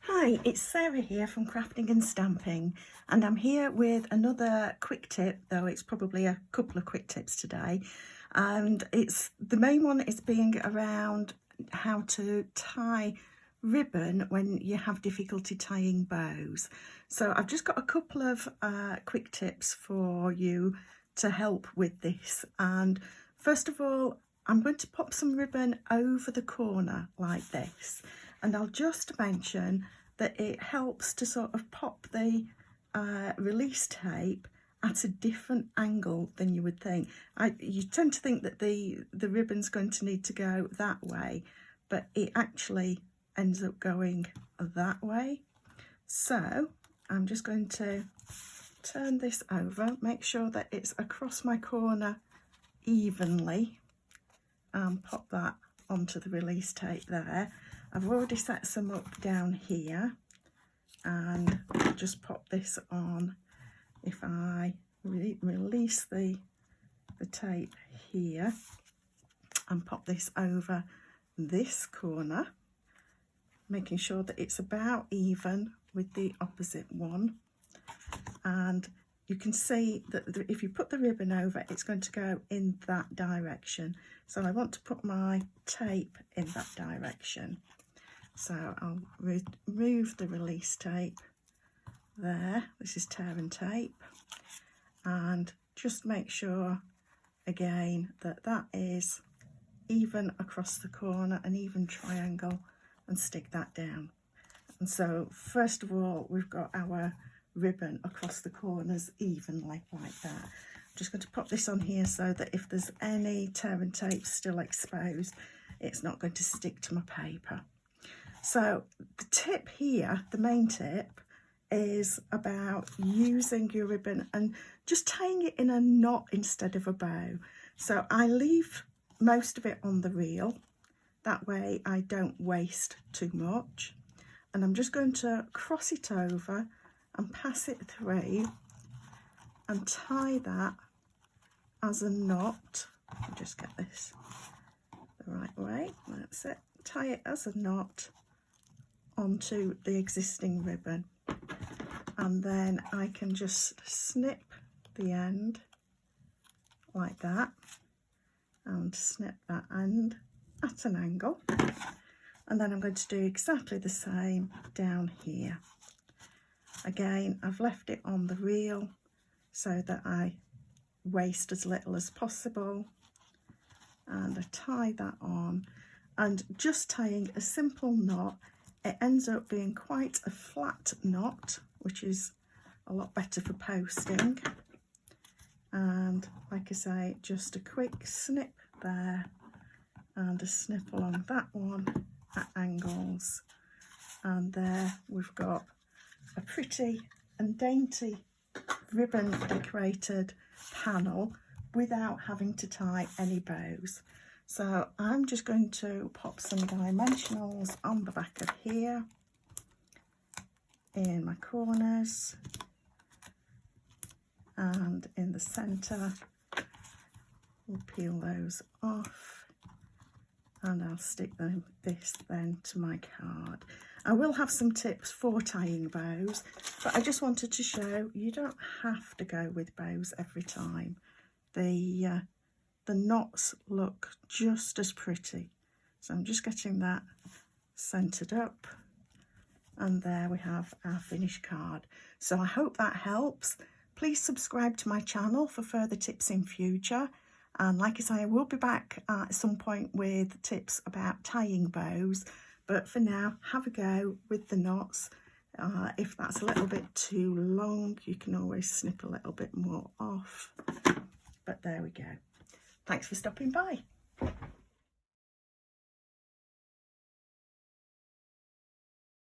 Hi, it's Sarah here from Crafting and Stamping, and I'm here with another quick tip, though it's probably a couple of quick tips today. And it's the main one is being around how to tie ribbon when you have difficulty tying bows. So I've just got a couple of quick tips for you to help with this. And first of all, I'm going to pop some ribbon over the corner like this, and I'll just mention that it helps to sort of pop the release tape at a different angle than you would think. You tend to think that the ribbon's going to need to go that way, but it actually ends up going that way. So I'm just going to turn this over, make sure that it's across my corner evenly, and pop that onto the release tape there. I've already set some up down here, and I'll just pop this on. If I release the tape here and pop this over this corner, making sure that it's about even with the opposite one, and you can see that if you put the ribbon over, it's going to go in that direction. So I want to put my tape in that direction. So I'll remove the release tape there. This is tear and tape. And just make sure, again, that that is even across the corner, an even triangle, and stick that down. And so first of all, we've got our ribbon across the corners evenly like that. I'm just going to pop this on here so that if there's any tear and tape still exposed, it's not going to stick to my paper. So the tip here, the main tip, is about using your ribbon and just tying it in a knot instead of a bow. So I leave most of it on the reel, that way I don't waste too much. And I'm just going to cross it over and pass it through and tie that as a knot. I'll just get this the right way, that's it. Tie it as a knot onto the existing ribbon, and then I can just snip the end like that and snip that end at an angle, and then I'm going to do exactly the same down here. Again, I've left it on the reel so that I waste as little as possible, and I tie that on, and just tying a simple knot, it ends up being quite a flat knot, which is a lot better for posting. And like I say, just a quick snip there and a snip along that one at angles, and there we've got a pretty and dainty ribbon decorated panel without having to tie any bows. So I'm just going to pop some dimensionals on the back of here in my corners and in the centre. We'll peel those off, and I'll stick this then to my card. I will have some tips for tying bows, but I just wanted to show you don't have to go with bows every time. The knots look just as pretty. So I'm just getting that centered up, and there we have our finished card. So I hope that helps. Please subscribe to my channel for further tips in future. And like I say, I will be back at some point with tips about tying bows. But for now, have a go with the knots. If that's a little bit too long, you can always snip a little bit more off. But there we go. Thanks for stopping by.